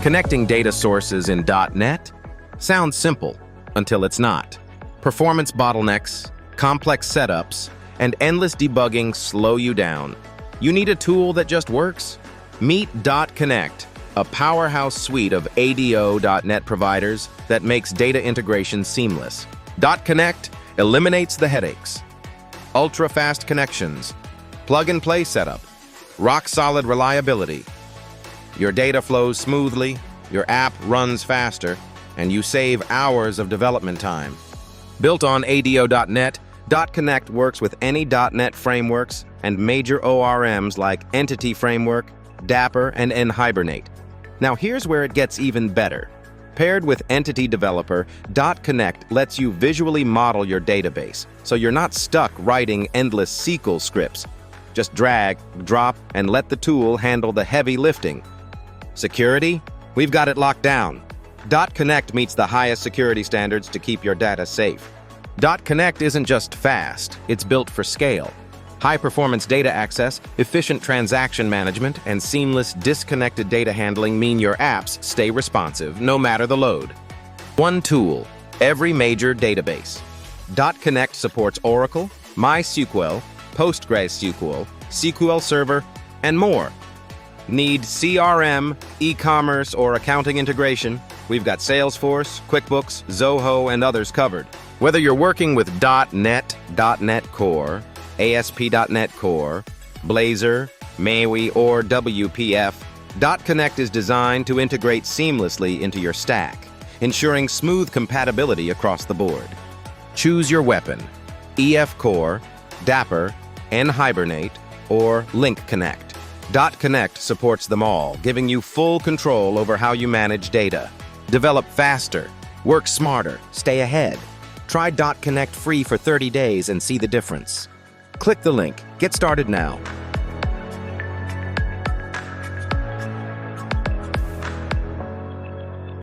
Connecting data sources in .NET sounds simple until it's not. Performance bottlenecks, complex setups, and endless debugging slow you down. You need a tool that just works? Meet dotConnect, a powerhouse suite of ADO.NET providers that makes data integration seamless. dotConnect eliminates the headaches. Ultra-fast connections, plug-and-play setup, rock-solid reliability. Your data flows smoothly, your app runs faster, and you save hours of development time. Built on ADO.NET, dotConnect works with any .NET frameworks and major ORMs like Entity Framework, Dapper, and NHibernate. Now here's where it gets even better. Paired with Entity Developer, dotConnect lets you visually model your database, so you're not stuck writing endless SQL scripts. Just drag, drop, and let the tool handle the heavy lifting. Security? We've got it locked down. dotConnect meets the highest security standards to keep your data safe. dotConnect isn't just fast, it's built for scale. High-performance data access, efficient transaction management, and seamless disconnected data handling mean your apps stay responsive no matter the load. One tool, every major database. dotConnect supports Oracle, MySQL, PostgreSQL, SQL Server, and more. Need CRM, e-commerce, or accounting integration? We've got Salesforce, QuickBooks, Zoho, and others covered. Whether you're working with .NET, .NET Core, ASP.NET Core, Blazor, MAUI, or WPF, dotConnect is designed to integrate seamlessly into your stack, ensuring smooth compatibility across the board. Choose your weapon: EF Core, Dapper, NHibernate, or Link Connect. dotConnect supports them all, giving you full control over how you manage data. Develop faster, work smarter, stay ahead. Try dotConnect free for 30 days and see the difference. Click the link. Get started now.